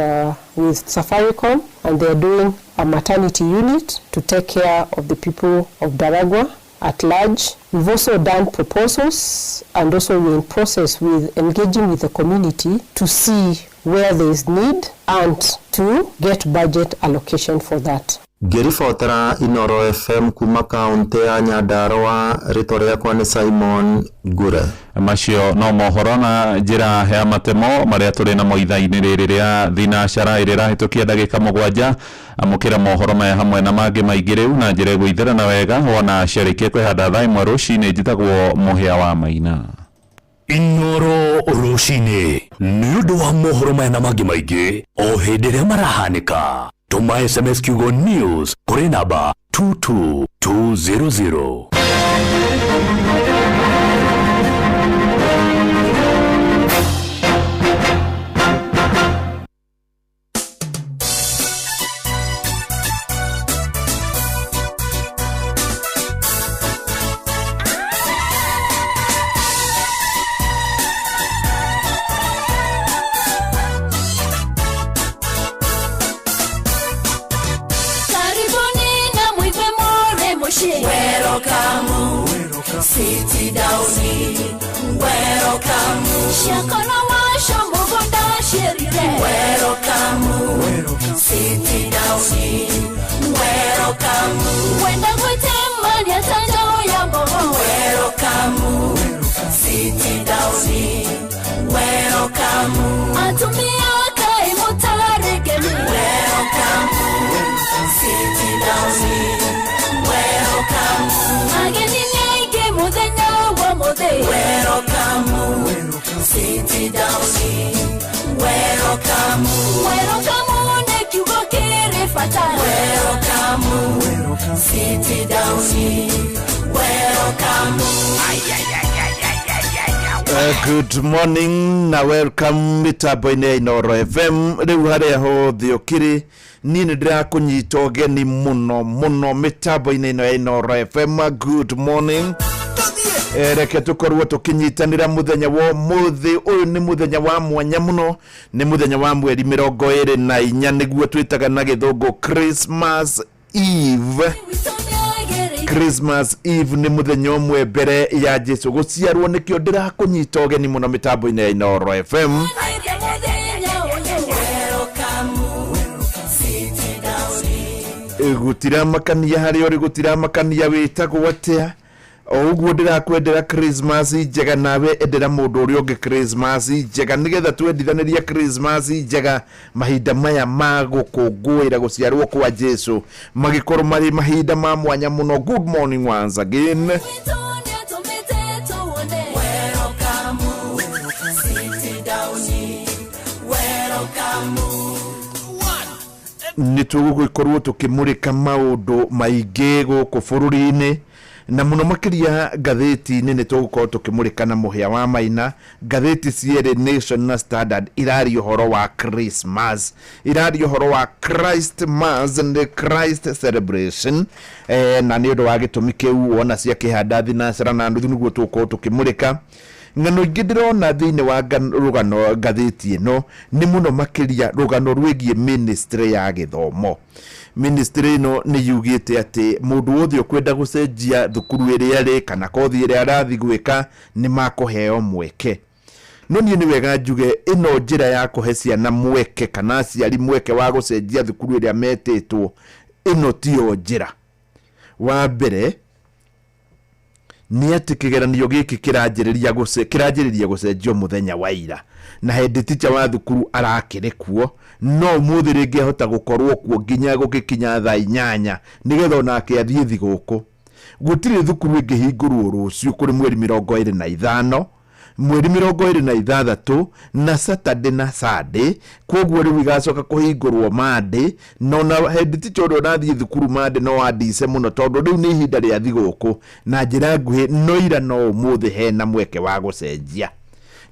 Safaricom, and they're doing a maternity unit to take care of the people of Daragwa at large. We've also done proposals, and also we're in process with engaging with the community to see where there is need and to get budget allocation for that. Ngĩribotera Inooro FM kuma kaunti ya Nyandarua, rĩtwa rĩakwa nĩ Simon Igure. Macio no mohoro na njĩra ya matemo marĩa tũrĩ namo ithaa-inĩ rĩrĩ rĩa thinacara ĩrĩa ĩrahĩtũkia ndagĩka 7 amũkĩra mohoro maya hamwe na mangĩ maingĩ rĩu na njĩra ĩgũithĩrana wega wona ciarĩkia kwĩhanda thaa ĩmwe rũcinĩ. Njĩtagwo Mũhĩa wa Maina. Inooro rũcinĩ nĩ ũndũ wa mohoro maya na mangĩ maingĩ o hĩndĩ ĩrĩa marahanĩka. Tuma SMS kiugo news kũrĩ namba 22200. City Downy, welcome. Shakana washo mugonda sherire, welcome. City Downy, welcome. Wenda gutema ya tanja ya bobo, welcome. City Downy, welcome. Atumia kai mutare gemi, welcome. City Downy, welcome. Ageni welcome. Sit down, welcome. Good morning na welcome mitambo-inĩ Inooro FM. Rĩu harĩa hothe ũkĩrĩ niĩ nĩ ndĩrakũnyita ũgeni mũno mitambo-inĩ ĩno ya Inooro FM. Good morning. Reke tukorwo tukinyitanira muthenya wa muthi. Uyu ni muthenya wa mwanya muno, ni muthenya wa mweri 24 niguo twitaga na githungu Christmas Eve. Christmas Eve ni muthenya umwe mbere ya Jesu guciarwo, nikio ndirakunyita ũgeni muno mitambo-inĩ ya Inooro FM. Gutiramakania hari ori gutiramakania witagwo atia. Oguo ndirakwendera Christmas njega, nawe endera mundu uri ungi Christmas njega, nigetha twendithanirie Christmas njega mahinda maya ma gukungũĩra guciarwo kwa Jesu magikorwo mari mahinda ma mwanya muno. Good morning once again. Nitugukorwo tukimurika maundu maingi guku bururi-ini na muno makiria ngathĩti-inĩ nĩ tũgũkorwo tũkĩmũrĩka na mũhĩa wa maina. Ngathĩti cierĩ Nation na Standard iraria ũhoro wa Christmas, iraria ũhoro wa Christmas and the Christ celebration, na nĩ ũndũ wa gĩtũmi kĩu ona cia kĩhanda thinacara na nuthu nĩguo tũgũkorwo tũkĩmũrĩka. Ng'ano ingĩ ndĩrona thĩinĩ wa rũgano ngathĩti ĩno nĩ mũno makĩria rũgano rwĩgiĩ ministry ya gĩthomo. Ministry no nĩ yugĩte atĩ mũndũ wothe ũkwenda gũcenjia thukuru ĩrĩa arĩ kana kothi ĩrĩa arathi gwĩka nĩ makũheo mweke. No niĩ nĩ wega njuge ĩno njĩra ya kũhe ciana mweke kana aciari mweke wa gũcenjia thukuru ĩrĩa metĩtwo, ĩno tiyo njĩra. Wa mbere nĩ atĩ kĩgeranio gĩkĩ kĩranjĩrĩria gũcenjio mũthenya wa ira, na hĩndĩ ticha wa thukuru arakĩrĩ kuo, no mũthĩ rĩngĩ ahota gũkorwo kuo nginya gũgĩkinya thaa 8 nĩgetha onake athiĩ thigũkũ. Gũtirĩ thukuru ĩngĩhingũrwo rũciũ kũrĩ mweri 25, mweri 26 na Saturday na Sunday, koguo rĩu igacoka kũhingũrwo Monday, no na hĩndĩ ticha ũrĩa ũrathiĩ thukuru Monday no adice mũno tondũ rĩu nĩ ihinda rĩa thigũkũ. Na njĩra nguhĩ no ira no mũthĩ hena mweke wa gũcenjia,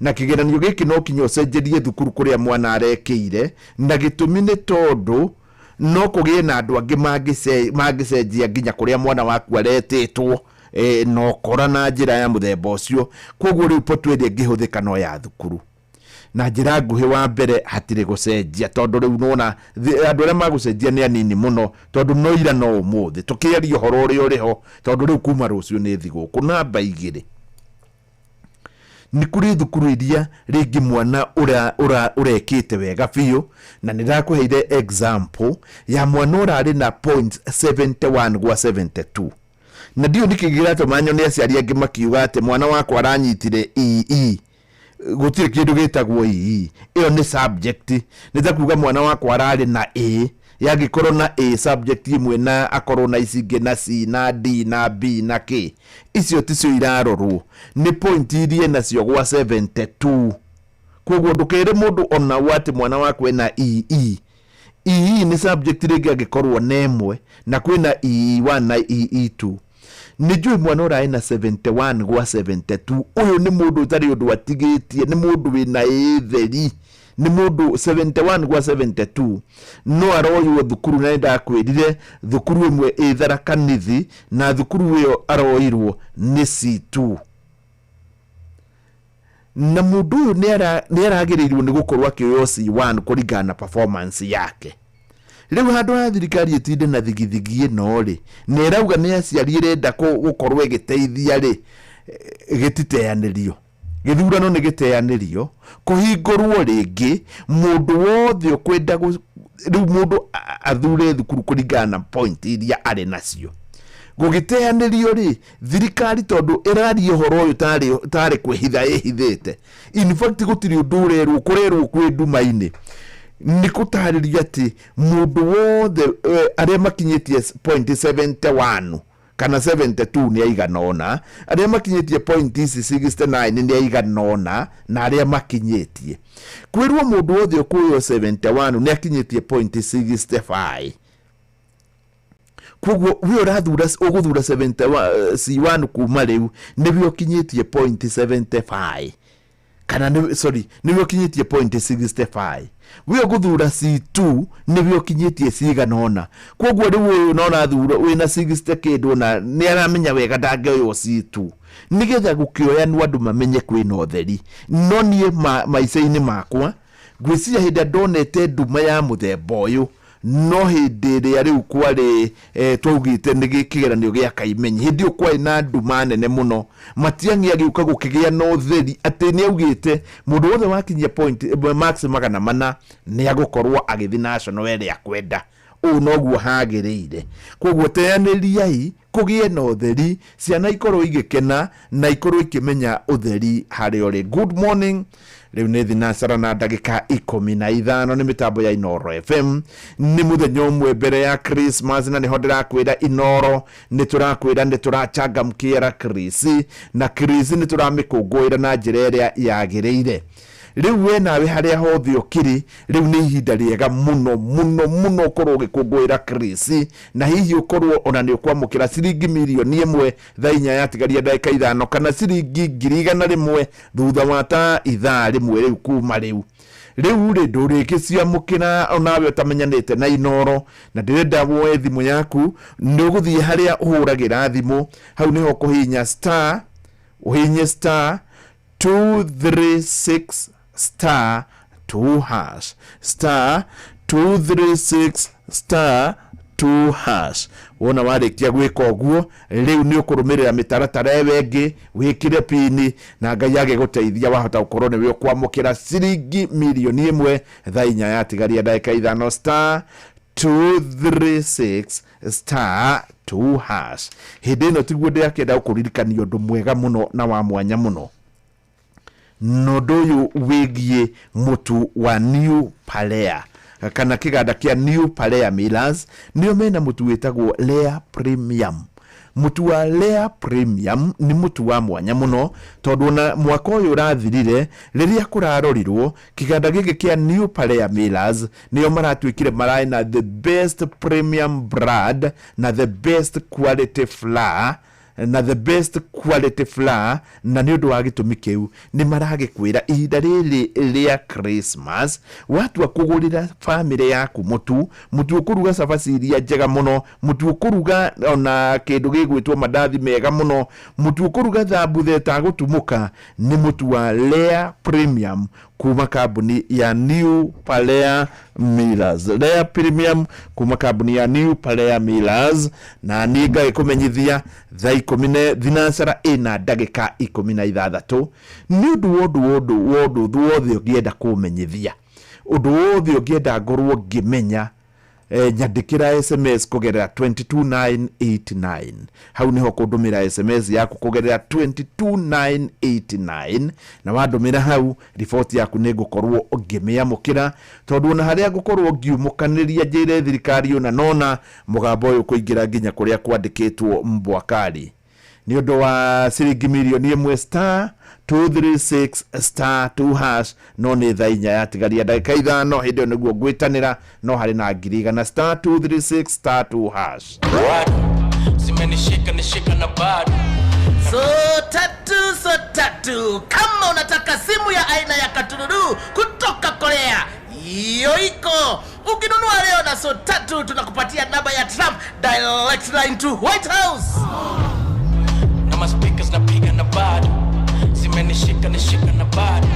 na kĩgeranio gĩkĩ no kinya ũcenjerie thukuru kũrĩa mwana arekĩire, na gĩtũmi nĩ tondũ no kũgĩe na andũ angĩ mangĩcenjia nginya kũrĩa mwana waku aretĩtwo, no kora na njĩra ya mũthemba ũcio. Koguo rĩu potweria ngĩhũthĩka no ya thukuru. Na njĩra nguhĩ wa mbere hatirĩ gũcenjia tondũ rĩu nona andũ arĩa magũcenjia nĩ anini mũno tondũ no ira no ũmũthĩ tũkĩaria ũhoro ũrĩa ũrĩho tondũ rĩu kuma rũciũ nĩ thigũkũ. Namba 2 nĩ kũrĩ thukuru iria rĩngĩ mwana ũrekĩte wega biũ, na nĩ ndakũheire example ya mwana ũrarĩ na points 71 gwa 72, na ndio nĩkĩgĩratũma nyone aciari angĩ makiuga atĩ mwana wakwa aranyitire EE. Gũtirĩ kĩndũ gĩtagwo EE, ĩyo nĩ subject. Nĩ ta kuuga mwana wakwa ararĩ na A, yagĩkorwo na A subject imwe na akorwo na ici ingĩ na C na D na B na K, icio ticio irarorwo, nĩ point iria nacio gwa 72. Koguo ndũkĩre mũndũ ona wati mwana wakwa ena EE. EE nĩ subject rĩngĩ angĩkorwo na ĩmwe na kwĩna EE1 na EE2. Nĩjũĩ mwana ũraĩ na 71 gwa 72, ũyũ nĩ mũndũ ũtarĩ ũndũ atigĩtie, nĩ mũndũ wĩna ĩtheri, nĩ mũndũ 71 gwa 72. No aroywo thukuru, na ndakwĩrire thukuru ĩmwe ĩthara kanithi na thukuru ĩyo aroirwo nĩ C2. Na mũndũ ũyũ nĩ aragĩrĩirwo nĩ gũkorwo akĩoywo C1 kũringana na performance yake. Rĩu handũ ha thirikari ĩtinde na thigithigi ĩno rĩ, nĩ ĩrauga nĩ aciari ĩrenda gũkorwo ĩgĩteithia rĩ, gĩtiteanĩrio. Gĩthurano nĩ gĩteanĩrio, kũhingũrwo rĩngĩ, mũndũ wothe ũkwenda rĩu mũndũ athure thukuru kũringana na point iria arĩ nacio. Gũgĩteanĩrio rĩ, thirikari tondũ ĩraria ũhoro ũyũ tarĩ kwĩhitha ĩhithĩte. In fact gũtirĩ ũndũ ũrerwo, kũrerwo kwĩ nduma-inĩ. Nĩ gũtarĩria atĩ mũndũ wothe arĩa makinyĩtie point 71 kana 72 nĩ aigana ona, arĩa makinyĩtie point 69 nĩ aigana ona, na arĩa makinyĩtie. Kwĩrwo mũndũ wothe ũkuoyo 71 nĩ akinyĩtie point 65. koguo we urathura uguthura 71 C1 kuma riu nibyo kinyitie 0.75 kana nibyo kinyitie 0.65 we guthura C2 nibyo kinyitie ciganona koguo riu nona thura wina 60 kindu na ni aramenya wega ndangioyo C2 nigetha gukioya ni andu mamenye kwina utheri no nie maica-ini makwa gwiciria hindi ndonete nduma ya muthemba uyu no hindi ria riu kwari twaugite ni gikigeranio gia Kaimenyi hindi ukwa na nduma nene muno Matiang'i agiuka gukigia no utheri ati ni augite mundu wothe wakinyia point max magana mana ni agukorwo agithi national area kwenda noguo hagiriire koguo teaniriai kugie na utheri ciana ikorwo igikena na ikorwo ikimenya utheri hari ori. Good morning, riu ni thinacara na ndagika 15 ni mitambo ya Inoro FM. Ni muthenya umwe mbere ya Christmas na niho ndirakwira Inoro ni turakwira ni turachangamkia Chris na Chris ni turamikungwira na njira iria yagiriire. Riu we nawe haria hothe ukiri riu ni ihinda riega muno korwo gikungwira Chris na hihi ukorwo ona ni ukwamukira ciringi milioni 1 thainya yatigaria ndagika 5 kana ciringi 100,000 thutha wa ta ithaa rimwe riu kuma riu ri ndurikisia mukira onawe utamenyanite na Inoro na ndirenda woe thimu yaku nduguthie haria uhuragira thimu hau niho kuhinya star uhinye star 236 star 2 hash star 236 star 2 hash wona warikia gwika oguo riu ni ukurumirira mitaratara wengi wikire pini na Ngai age guteithia wahota ukorwo ni we kwamukira ciringi milioni 1 thainya yatigaria ndagika 5 star 236 star 2 hash. Hindi no tiguo ndiakenda ukuririkania undu mwega muno na wa mwanya muno nodoyo wigie mutu wa New Palea kana kiganda kia New Palea Millers nio mena mutu witagwo Layer Premium. Mutu wa Layer Premium ni mutu wa mwanya muno tondu na mwaka uyu urathirire riria kurarorirwo kiganda giki kia New Palea Millers nio maratwikire marai na the best premium brand na the best quality flour na the best quality flour na ni undu wa gitumi kiu ni maragikwira ihinda riri ria Christmas watu akugurira family yaku mutu ukuruga cabaci iria njega muno mutu ukuruga ona kindu gigwitwo mandathi mega muno mutu ukuruga thambuthe ta gutumuka ni mutu wa Layer Premium kuma kambuni ya New Palea Millers. Layer Premium kuma kambuni ya New Palea Millers na niga ikumenyithia thaa 10 thinacara ina ndagika 16 ni undu wothe ugienda kumenyithia undu wothe ugienda ngorwo ngimenya nyandikira SMS kugerera 22989 hau niho kundumira SMS yaku kugerera 22989 na wadumira hau report yaku nigukorwo ngimiamukira tondu na haria gukorwo ngiumukaniria njire thirikari ona nona mugambo uyu kuingira nginya kuria kwandikitwo mbwakari ni undu wa ciringi milioni 1 star 236 star 2 hash no ni thainya yatigaria ndagika 5 hindi niguo gwitanira no hari na ngiri na star 236 star 2 hash zimenishika nishika na bado so tatu kama unataka simu ya aina ya katururu kutoka Korea hiyo iko ukinunua leo na so tatu tunakupatia namba ya Trump direct line to White House na maspikers napiga na bado zimenishika nishika na bado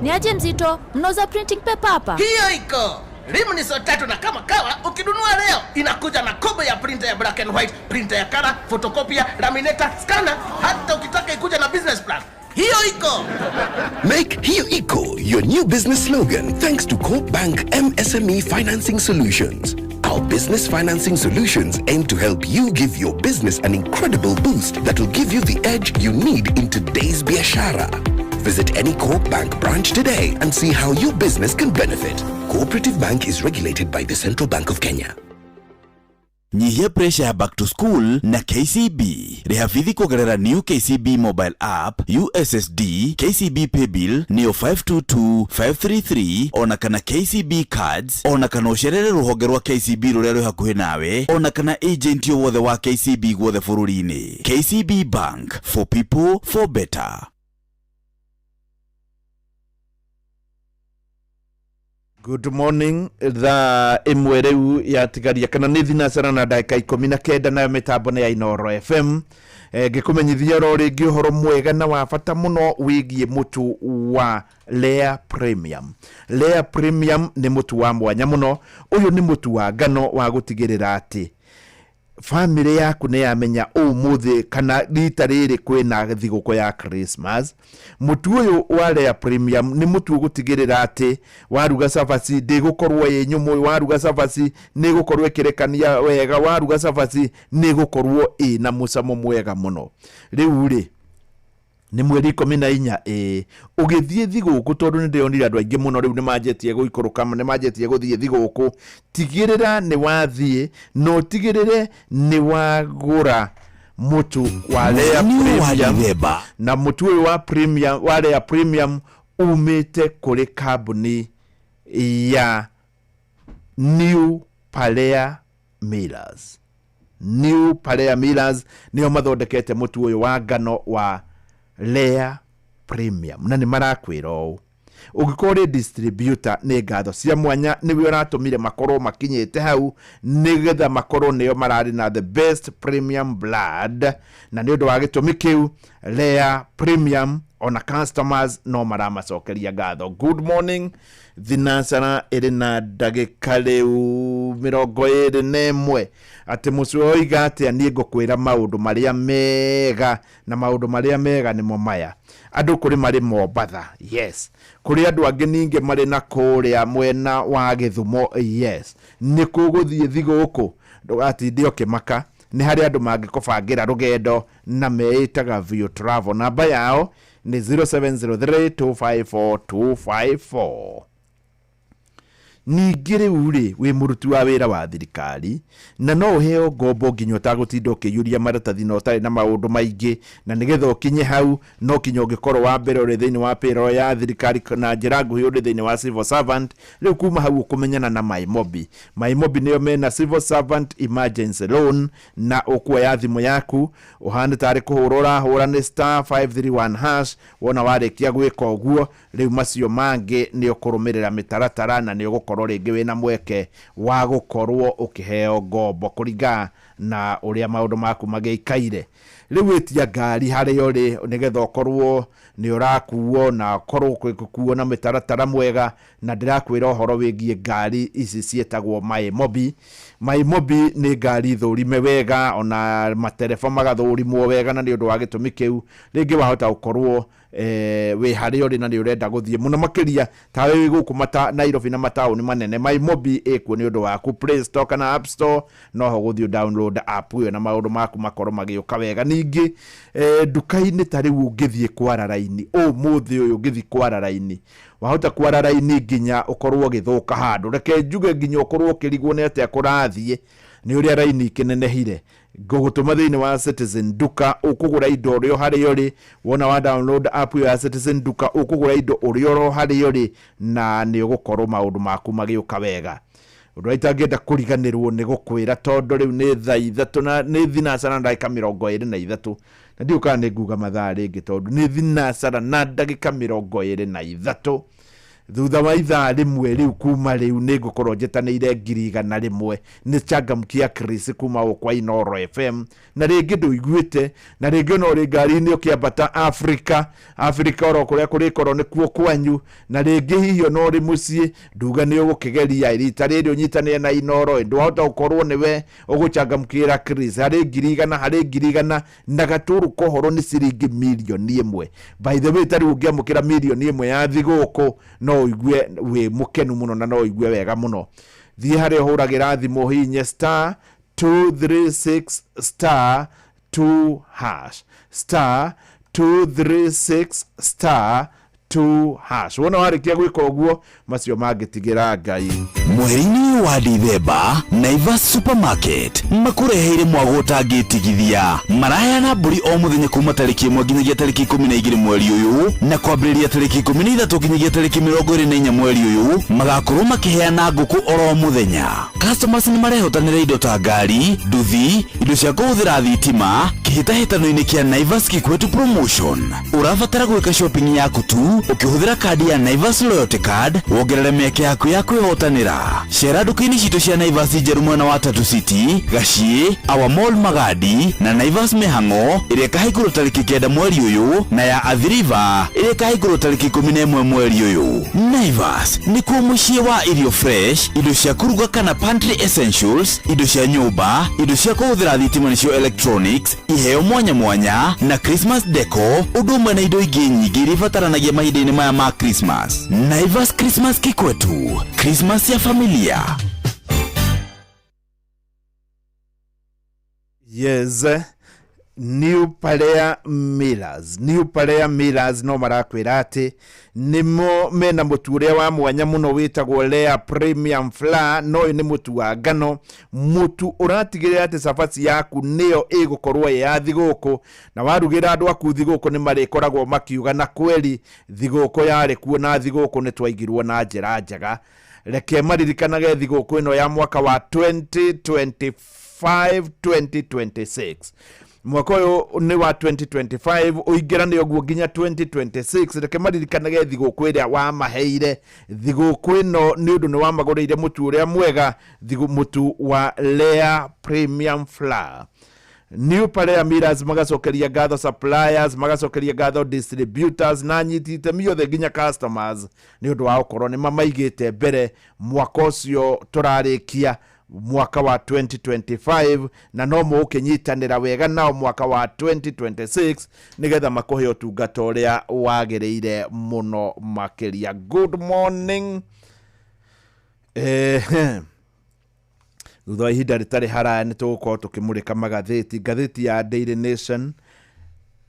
ni aje mzito mnauza printing paper hapa hiyo iko rimu ni so tatu na kama kawa ukinunua leo inakuja na kobo ya printer ya black and white printer ya color photocopy laminator scanner hata ukitaka ikuja na business plan hiyo iko. Make Hiyo Iko your new business slogan thanks to Coop Bank MSME Financing Solutions. Our business financing solutions aim to help you give your business an incredible boost that will give you the edge you need in today's biashara. Visit any Coop Bank branch today and see how your business can benefit. Cooperative Bank is regulated by the Central Bank of Kenya. Nyihia pressure back to school na KCB. Rehavithi kugerera new KCB mobile app, USSD, KCB Paybill, Neo 522533, ona kana KCB cards, ona kana usherere ruhonge rwa KCB ruria rwi hakuhi nawe, ona kana agent yo wothe wa KCB gwothe bururi-ini. KCB Bank, for people, for better. Good morning, tha imwe riu ya tigaria kana ni thinacara na ndagika 19 nayo mitambo ni ya Inooro FM. Ngikumenyithia ro ringi uhoro mwega na wa bata muno wigie mutu wa Layer Premium. Layer Premium ni mutu wa mwanya muno. Uyu ni mutu wa ngano wa gutigirira ati family yaku ne yamenya umuthi kana rita riri kwina thiguko ya Christmas. Mutu uyu wa Layer Premium ni mutu gutigirira ati waruga cabaci ndigukorwo ye nyumu, waruga cabaci ni gukorwo kirekania wega, waruga cabaci ni gukorwo ina mucamo mwega muno. Riu ri ni mweri 14 ugithie thiguku tondu ni ndionira andu aingi muno riu ni manjetie guikuruka, ni manjetie guthie thiguku. Tigirira ni wathie no tigirire ni wagura mutu wa Layer Premium, na mutu uyu wa Premium wa Layer Premium umite kuri kambuni ya New Palea Millers. New Palea Millers niyo mathondekete mutu uyu wa ngano wa Layer Premium na ni marakwira o ugikore distributor ni ngatho cia mwanya ni we ratumire makoro makinyete hau nigetha makoro niyo marari na the best premium blood, na ni undu wa gitumi kiu Layer Premium ona customers no maramacokeria ngatho. Good morning, thinacara iri na ndagika riu 21 ati mucio oiga ati ani ngukwira maundu maria mega, na maundu maria mega ni mo maya. Andu kuri mari Mombatha, yes, kuri andu angi ninge mari na kuria mwena wa Githumo, yes, ni kuguthie thiguku ndugatinde ukimaka. Ni hari andu mangikubangira rugendo na meitaga View Travel. Namba yao ni 0703254254. Ningire uri we murutu wa wira wa thirikari na no uheo ngombo nginya utagutinda ukiyuria maratathi no tari na maundu maingi, na nigetha ukinye hau no kinyo ungikorwo wa mbere uri thiini wa payroll ya thirikari na njira nguhi uri thiini wa civil servant. Riu kuma hau ukumenyana na MyMobi. MyMobi niyo mena civil servant emergency loan, na ukuoya thimu yaku uhande tari kuhurura hura ni *531# wona warikia gwika uguo. Riu macio mangi ni ukurumirira mitaratara na ni ugukorwo ringi wina mweke wa gukorwo ukiheo ngombo kuringa na uria maundu maku magiikaire. Riu etia ngari hari uri nigetha ukorwo ni urakuo na korwo kwikuo na mitaratara mwega, na ndirakwira uhoro wigie ngari ici cietagwo MyMobi. MyMobi ni ngari thurime wega, ona matereba magathurimwo wega, na ni undu wa gitumi kiu ringi wahota ukorwo we hari uri na ni urenda guthie muno makiria tawe wi guku mata Nairobi na matauni manene. MyMobi ekuo ni undu waku Play Store kana App Store, no ho guthie download app yo na maundu maku makorwo magiuka wega. Ningi duka-ini tari ungithie kwara raini muthi uyu ngithi kwara raini wahota kwara raini nginya ukorwo githuka handu, reke njuge nginya ukorwo kirigwo ni atia kurathie ni uria raini kinenehire. Gugutuma thiini wa Citizen Duka ukugura indo rio hari yori, wona wa download app ya Citizen Duka ukugura indo rio hari yori, na ni ugukorwo maundu maku magiuka wega. Undu itangenda kuriganirwo ni gukwira tondu riu ni thaa 3 na ni thinacara na ndagika 23 na ndiuka ni nguga mathaa ringi tondu ni thinacara na ndagika 23 thutha wa ithaa rimwe. Riu kuma riu ni ngukorwo njetanire 100,000 ni Changamkia Chris kuma kwa Inooro FM, na ringi nduiguite na ringi no ri ngari ni ukiambata Africa oro kuria kuri korwo ni kuo kwanyu, na ringi hiyo no ri mucii nduga ni ugukigeria rita riri unyitanire na Inooro ndwahota ukorwo niwe uguchangamkira Chris hari 100,000 na gaturu kohoro ni ciringi 1,000,000. By the way tari ungiamukira 1,000,000 ya thiguku no uigue we mukenu muno na no uigue wega muno. Thie hari huragira thimu hinye *236*2# *236*2#. Wona warikia gwika uguo macio mangitigira Ngai. mweri-inĩ wa Dithemba Naivas Supermarket makureheire mwago ũtangĩtigithia. Maraheyana mbũri o mũthenya kuma tarĩki 1 nginyagia tarĩki 12 mweri ũyũ, na kwambĩrĩria tarĩki 13 nginyagia tarĩki 24 mweri ũyũ magakorwo makĩheana ngũkũ oro mũthenya. Customers nĩ marehotanĩra indo ta ngari, nduthi, indo cia kũhũthĩra thitima kĩhĩtahĩtano-inĩ kĩa Naivas Kikwetu Promotion. Ũrabatara gwĩka shopping yaku tu ũkĩhũthĩra kadi ya Naivas Loyalty Card wongerere mĩeke yaku ya kwĩhotanĩra. Cera nduka-inĩ citũ cia Naivas njerũ mwena wa Tatu City, Gaciĩ, Our Mall Magadi na Naivas Mĩhang'o ĩrĩa ĩkahingũrwo tarĩki 9 mweri ũyũ, na ya Athi River ĩrĩa ĩkahingũrwo tarĩki 11 mweri ũyũ. Naivas nĩkuo mũciĩ wa irio fresh, indo cia kũruga kana pantry essentials, indo cia nyũmba, indo cia kũhũthĩra thitima nĩcio electronics, iheo mwanya mwanya na Christmas deco, ũndũ ũmwe na indo ingĩ nyingĩ iria ibataranagia mahinda-inĩ maya ma Christmas. Naivas Christmas Kikwetu, Christmas ya familia. Yes, New Palea Millers no marakwĩra atĩ nĩmo mena mũtu ũrĩa wa mwanya mũno wĩtagwo Lea Premium Flour. No nĩ mũtu wa ngano, mũtu ũratigĩrĩra atĩ cabaci yaku nĩyo ĩgũkorwo ya thigũkũ, na warugĩra andũ aku thigũkũ nĩ marĩkoragwo makiuga na kweli thigũkũ yarĩ kuo na thigũkũ nĩ twaigirwo na njĩra njega. Reke maririkanage thigũkũ ĩno ya mwaka wa 2025-2026. Mwaka ũyũ nĩ wa 2025 ũingĩrane ũguo nginya 2026. Reke maririkanage thigũkũ ĩrĩa wamaheire. Thigũkũ ĩno nĩ ũndũ nĩ wamagũrĩire mũtu ũrĩa mwega, mũtu wa Lea Premium Flour. New Palea Millers magacokeria ngatho suppliers, magacokeria ngatho distributors na nyitite miothe nginya customers nĩ ũndũ wa ũkorwo nĩ mamaigĩte mbere mwaka ũcio tũrarĩkia mwaka wa 2025, na no mũgũkĩnyitanĩra wega nao mwaka wa 2026 nĩgetha makũhe ũtungata ũrĩa wagĩrĩire mũno makĩria. Good morning. Thutha wa ihinda rĩtarĩ haraya nĩ tũgũkorwo tũkĩmũrĩka magathĩti. Ngathĩti ya Daily Nation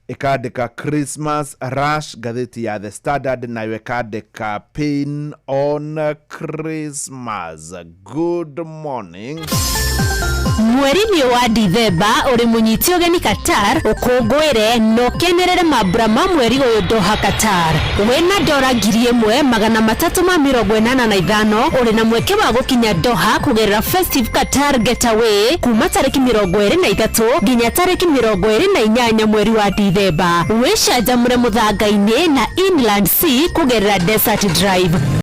ĩkandĩka Christmas Rush, ngathĩti ya The Standard nayo ĩkandĩka Pain on Christmas. Good morning. Mweri-inĩ wa Dithemba ũrĩ mũnyiti ũgeni Qatar ũkũngũĩre no kenerere mambura ma mweri ũyũ Doha Qatar. Wĩna ndora 1345 ũrĩ na mweke wa gũkinya Doha kũgerera Festive Qatar Getaway kuma tarĩki 23 nginya tarĩki 28 mweri wa Dithemba. Wĩcanjamũre mũthanga-inĩ na Inland Sea kũgerera Desert Drive.